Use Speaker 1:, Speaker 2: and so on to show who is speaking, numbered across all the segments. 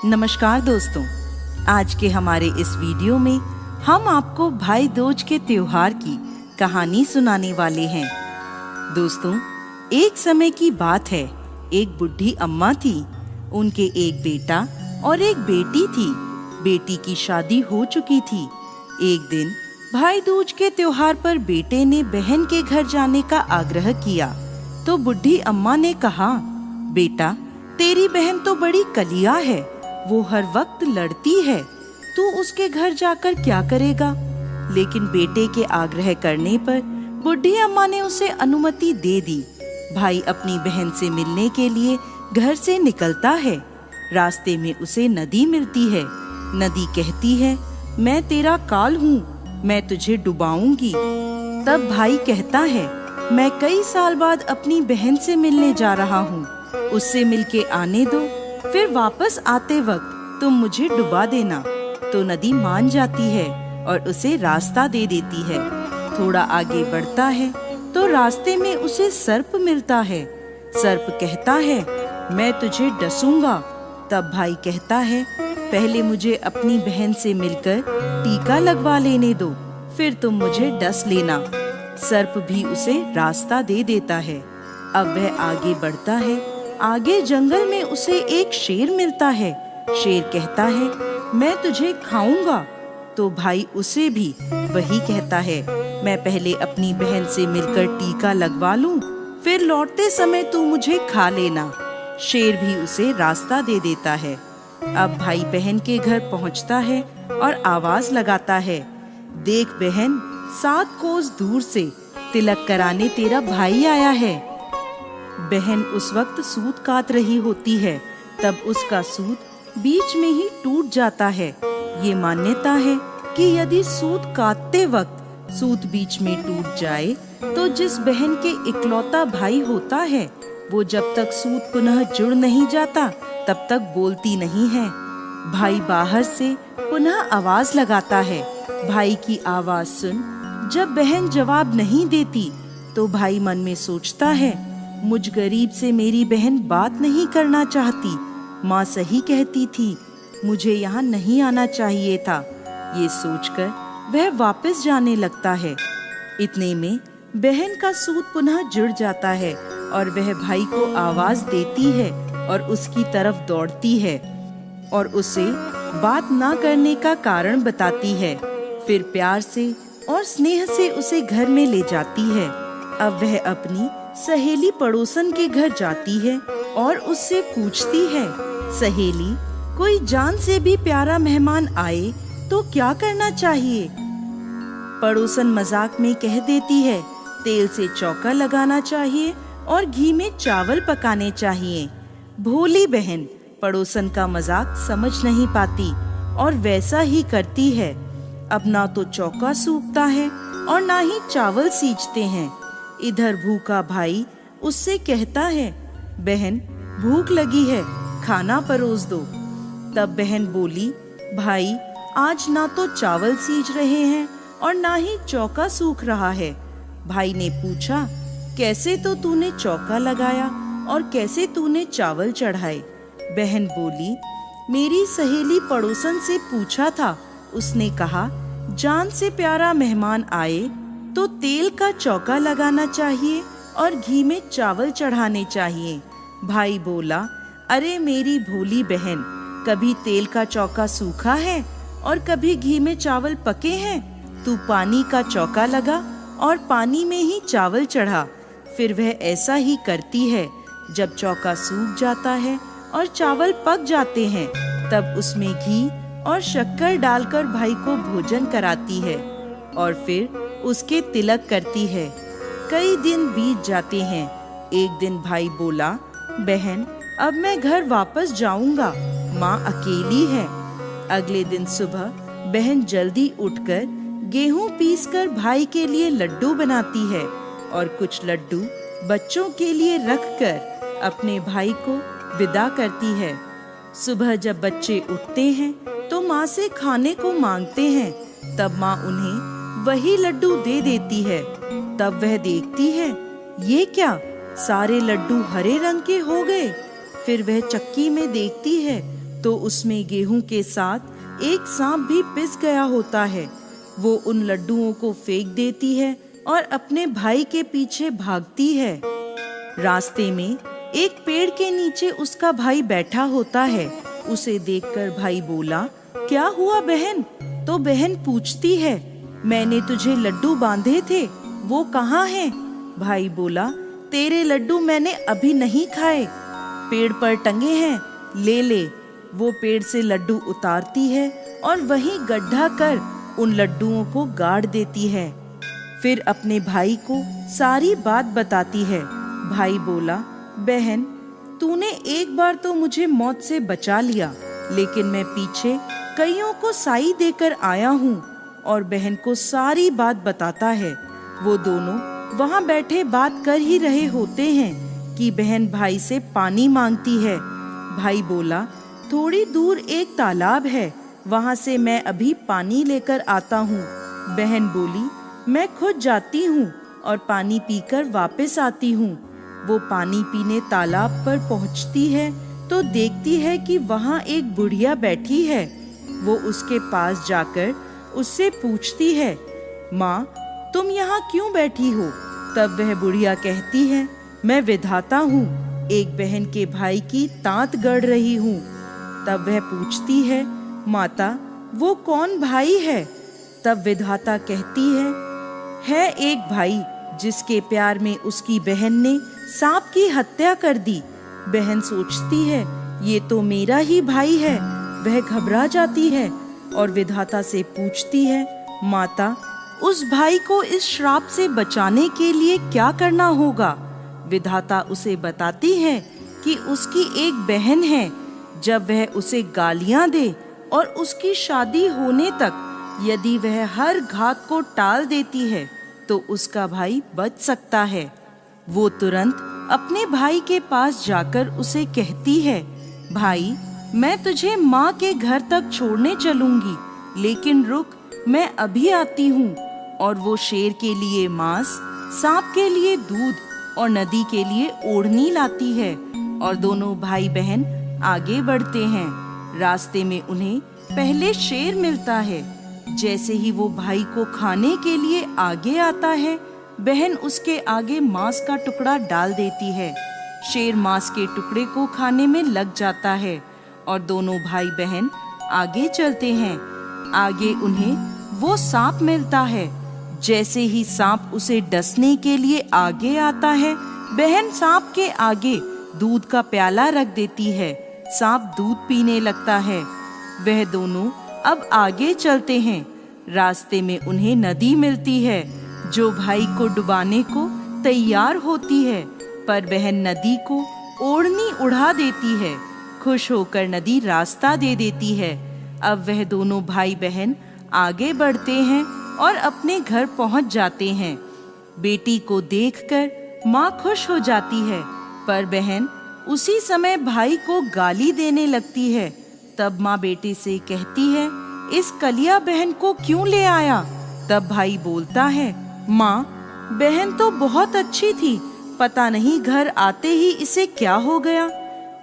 Speaker 1: नमस्कार दोस्तों, आज के हमारे इस वीडियो में हम आपको भाई दूज के त्योहार की कहानी सुनाने वाले हैं। दोस्तों, एक समय की बात है। एक बुढ़ी अम्मा थी। उनके एक बेटा और एक बेटी थी। बेटी की शादी हो चुकी थी। एक दिन भाई दूज के त्योहार पर बेटे ने बहन के घर जाने का आग्रह किया तो बुढ़ी अम्मा ने कहा, बेटा, तेरी बहन तो बड़ी कलिया है, वो हर वक्त लड़ती है, तू उसके घर जाकर क्या करेगा। लेकिन बेटे के आग्रह करने पर बुढ़ी अम्मा ने उसे अनुमति दे दी। भाई अपनी बहन से मिलने के लिए घर से निकलता है। रास्ते में उसे नदी मिलती है। नदी कहती है, मैं तेरा काल हूँ, मैं तुझे डुबाऊंगी। तब भाई कहता है, मैं कई साल बाद अपनी बहन से मिलने जा रहा हूँ, उससे मिलके आने दो, फिर वापस आते वक्त तुम मुझे डुबा देना। तो नदी मान जाती है और उसे रास्ता दे देती है। थोड़ा आगे बढ़ता है तो रास्ते में उसे सर्प मिलता है। सर्प कहता है, मैं तुझे डसूंगा। तब भाई कहता है, पहले मुझे अपनी बहन से मिलकर टीका लगवा लेने दो, फिर तुम मुझे डस लेना। सर्प भी उसे रास्ता दे देता है। अब वह आगे बढ़ता है। आगे जंगल में उसे एक शेर मिलता है। शेर कहता है, मैं तुझे खाऊंगा। तो भाई उसे भी वही कहता है, मैं पहले अपनी बहन से मिलकर टीका लगवा लूं, फिर लौटते समय तू मुझे खा लेना। शेर भी उसे रास्ता दे देता है। अब भाई बहन के घर पहुंचता है और आवाज लगाता है, देख बहन, 7 कोस दूर से तिलक कराने तेरा भाई आया है। बहन उस वक्त सूत काट रही होती है। तब उसका सूत बीच में ही टूट जाता है। ये मान्यता है कि यदि सूत काटते वक्त सूत बीच में टूट जाए तो जिस बहन के इकलौता भाई होता है वो जब तक सूत पुनः जुड़ नहीं जाता तब तक बोलती नहीं है। भाई बाहर से पुनः आवाज लगाता है। भाई की आवाज सुन जब बहन जवाब नहीं देती तो भाई मन में सोचता है, मुझ गरीब से मेरी बहन बात नहीं करना चाहती। माँ सही कहती थी, मुझे यहाँ नहीं आना चाहिए था। ये सोचकर वह वापस जाने लगता है। इतने में बहन का सूत पुनः जुड़ जाता है और वह भाई को आवाज देती है और उसकी तरफ दौड़ती है और उसे बात ना करने का कारण बताती है। फिर प्यार से और स्नेह से उसे घर में ले जाती है। अब वह अपनी सहेली पड़ोसन के घर जाती है और उससे पूछती है, सहेली, कोई जान से भी प्यारा मेहमान आए तो क्या करना चाहिए। पड़ोसन मजाक में कह देती है, तेल से चौका लगाना चाहिए और घी में चावल पकाने चाहिए। भोली बहन पड़ोसन का मजाक समझ नहीं पाती और वैसा ही करती है। अब ना तो चौका सूखता है और ना ही चावल सींचते हैं। इधर भूखा भाई उससे कहता है, बहन, भूख लगी है, खाना परोस दो। तब बहन बोली, भाई, आज ना तो चावल सींच रहे हैं और ना ही चौका सूख रहा है। भाई ने पूछा, कैसे तो तूने चौका लगाया और कैसे तूने चावल चढ़ाए। बहन बोली, मेरी सहेली पड़ोसन से पूछा था, उसने कहा, जान से प्यारा मेहमान आए तो तेल का चौका लगाना चाहिए और घी में चावल चढ़ाने चाहिए। भाई बोला, अरे मेरी भोली बहन, कभी तेल का चौका सूखा है और कभी घी में चावल पके हैं। तू पानी का चौका लगा और पानी में ही चावल चढ़ा। फिर वह ऐसा ही करती है। जब चौका सूख जाता है और चावल पक जाते हैं तब उसमें घी और शक्कर डालकर भाई को भोजन कराती है और फिर उसके तिलक करती है। कई दिन बीत जाते हैं। एक दिन भाई बोला, बहन, अब मैं घर वापस जाऊंगा, माँ अकेली है। अगले दिन सुबह बहन जल्दी उठकर गेहूं पीसकर भाई के लिए लड्डू बनाती है और कुछ लड्डू बच्चों के लिए रखकर अपने भाई को विदा करती है। सुबह जब बच्चे उठते हैं तो माँ से खाने को मांगते हैं। तब माँ उन्हें वही लड्डू दे देती है। तब वह देखती है, ये क्या, सारे लड्डू हरे रंग के हो गए। फिर वह चक्की में देखती है तो उसमें गेहूं के साथ एक सांप भी पिस गया होता है। वो उन लड्डुओं को फेंक देती है और अपने भाई के पीछे भागती है। रास्ते में एक पेड़ के नीचे उसका भाई बैठा होता है। उसे देखकर भाई बोला, क्या हुआ बहन? तो बहन पूछती है, मैंने तुझे लड्डू बांधे थे, वो कहाँ हैं? भाई बोला, तेरे लड्डू मैंने अभी नहीं खाए, पेड़ पर टंगे हैं, ले ले। वो पेड़ से लड्डू उतारती है और वहीं गड्ढा कर उन लड्डुओं को गाड़ देती है। फिर अपने भाई को सारी बात बताती है। भाई बोला, बहन तूने एक बार तो मुझे मौत से बचा लिया, लेकिन मैं पीछे कईयों को साई देकर आया हूँ। और बहन को सारी बात बताता है। वो दोनों वहाँ बैठे बात कर ही रहे होते हैं कि बहन भाई से पानी मांगती है। भाई बोला, थोड़ी दूर एक तालाब है, वहाँ से मैं अभी पानी लेकर आता हूँ। बहन बोली, मैं खुद जाती हूँ और पानी पीकर वापस आती हूँ। वो पानी पीने तालाब पर पहुँचती है तो देखती है कि वहाँ एक बुढ़िया बैठी है। वो उसके पास जाकर उससे पूछती है, माँ तुम यहाँ क्यों बैठी हो? तब वह बुढ़िया कहती है, मैं विधाता हूँ, एक बहन के भाई की तांत गढ़ रही हूँ। तब वह पूछती है, माता वो कौन भाई है? तब विधाता कहती है एक भाई जिसके प्यार में उसकी बहन ने सांप की हत्या कर दी। बहन सोचती है, ये तो मेरा ही भाई है। वह घबरा जाती है और विधाता से पूछती है, माता उस भाई को इस श्राप से बचाने के लिए क्या करना होगा? विधाता उसे बताती है कि उसकी एक बहन है। जब वह उसे गालियां दे और उसकी शादी होने तक यदि वह हर घात को टाल देती है तो उसका भाई बच सकता है। वो तुरंत अपने भाई के पास जाकर उसे कहती है, भाई मैं तुझे माँ के घर तक छोड़ने चलूंगी, लेकिन रुक, मैं अभी आती हूँ। और वो शेर के लिए मांस, सांप के लिए दूध और नदी के लिए ओढ़नी लाती है और दोनों भाई बहन आगे बढ़ते हैं। रास्ते में उन्हें पहले शेर मिलता है। जैसे ही वो भाई को खाने के लिए आगे आता है, बहन उसके आगे मांस का टुकड़ा डाल देती है। शेर मांस के टुकड़े को खाने में लग जाता है और दोनों भाई बहन आगे चलते हैं। आगे उन्हें वो सांप मिलता है। जैसे ही सांप उसे डसने के लिए आगे आता है, बहन सांप के आगे दूध का प्याला रख देती है। सांप दूध पीने लगता है। वह दोनों अब आगे चलते हैं। रास्ते में उन्हें नदी मिलती है जो भाई को डुबाने को तैयार होती है, पर बहन नदी को ओढ़नी उड़ा देती है। खुश होकर नदी रास्ता दे देती है। अब वह दोनों भाई बहन आगे बढ़ते हैं और अपने घर पहुंच जाते हैं। बेटी को देखकर माँ खुश हो जाती है, पर बहन उसी समय भाई को गाली देने लगती है। तब माँ बेटे से कहती है, इस कलिया बहन को क्यों ले आया? तब भाई बोलता है, माँ बहन तो बहुत अच्छी थी, पता नहीं घर आते ही इसे क्या हो गया।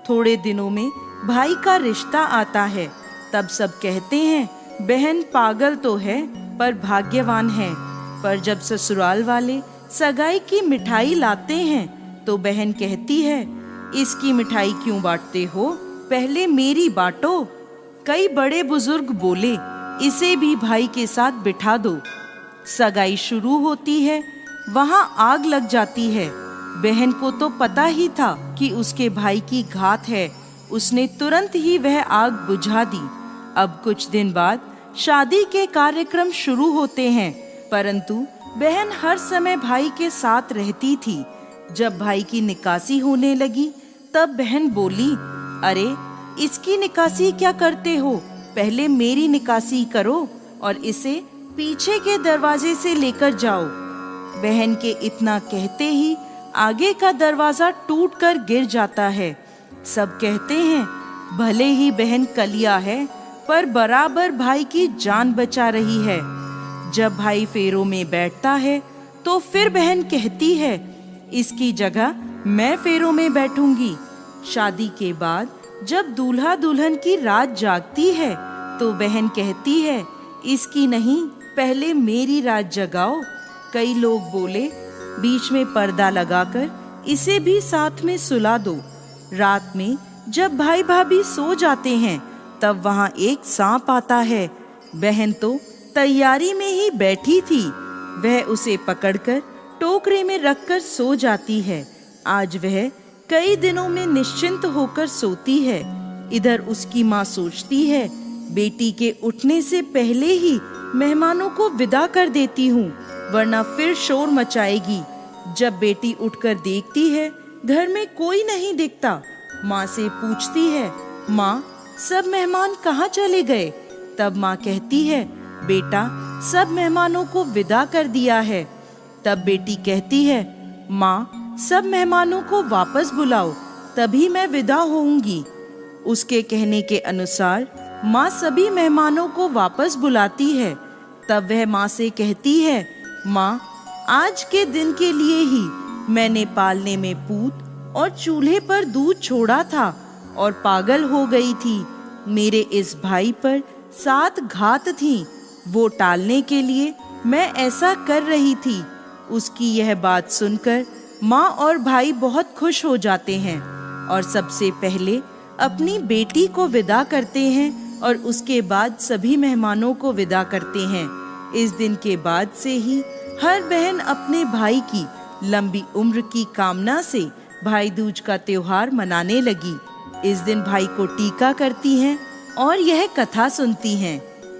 Speaker 1: थोड़े दिनों में भाई का रिश्ता आता है। तब सब कहते हैं, बहन पागल तो है पर भाग्यवान है। पर जब ससुराल वाले सगाई की मिठाई लाते हैं तो बहन कहती है, इसकी मिठाई क्यों बांटते हो, पहले मेरी बांटो। कई बड़े बुजुर्ग बोले, इसे भी भाई के साथ बिठा दो। सगाई शुरू होती है। वहाँ आग लग जाती है। बहन को तो पता ही था कि उसके भाई की घात है। उसने तुरंत ही वह आग बुझा दी। अब कुछ दिन बाद शादी के कार्यक्रम शुरू होते हैं, परंतु बहन हर समय भाई के साथ रहती थी। जब भाई की निकासी होने लगी तब बहन बोली, अरे इसकी निकासी क्या करते हो, पहले मेरी निकासी करो और इसे पीछे के दरवाजे से लेकर जाओ। बहन के इतना कहते ही आगे का दरवाजा टूटकर गिर जाता है। सब कहते हैं, भले ही बहन कलिया है पर बराबर भाई की जान बचा रही है। जब भाई फेरों में बैठता है तो फिर बहन कहती है, इसकी जगह मैं फेरों में बैठूंगी। शादी के बाद जब दूल्हा दुल्हन की रात जागती है तो बहन कहती है, इसकी नहीं, पहले मेरी रात जगाओ। कई लोग बोले, बीच में पर्दा लगाकर इसे भी साथ में सुला दो। रात में जब भाई भाभी सो जाते हैं तब वहाँ एक सांप आता है। बहन तो तैयारी में ही बैठी थी, वह उसे पकड़कर टोकरे में रखकर सो जाती है। आज वह कई दिनों में निश्चिंत होकर सोती है। इधर उसकी माँ सोचती है, बेटी के उठने से पहले ही मेहमानों को विदा कर देती हूँ, वरना फिर शोर मचाएगी। जब बेटी उठकर देखती है घर में कोई नहीं दिखता, माँ से पूछती है, माँ सब मेहमान कहाँ चले गए? तब माँ कहती है, बेटा सब मेहमानों को विदा कर दिया है। तब बेटी कहती है, माँ सब मेहमानों को वापस बुलाओ, तभी मैं विदा होऊंगी। उसके कहने के अनुसार माँ सभी मेहमानों को वापस बुलाती है। तब वह माँ से कहती है, माँ आज के दिन के लिए ही मैंने पालने में पूत और चूल्हे पर दूध छोड़ा था और पागल हो गई थी। मेरे इस भाई पर 7 घात थीं, वो टालने के लिए मैं ऐसा कर रही थी। उसकी यह बात सुनकर माँ और भाई बहुत खुश हो जाते हैं और सबसे पहले अपनी बेटी को विदा करते हैं और उसके बाद सभी मेहमानों को विदा करते हैं। इस दिन के बाद से ही हर बहन अपने भाई की लंबी उम्र की कामना से भाई दूज का त्योहार मनाने लगी। इस दिन भाई को टीका करती हैं और यह कथा सुनती हैं।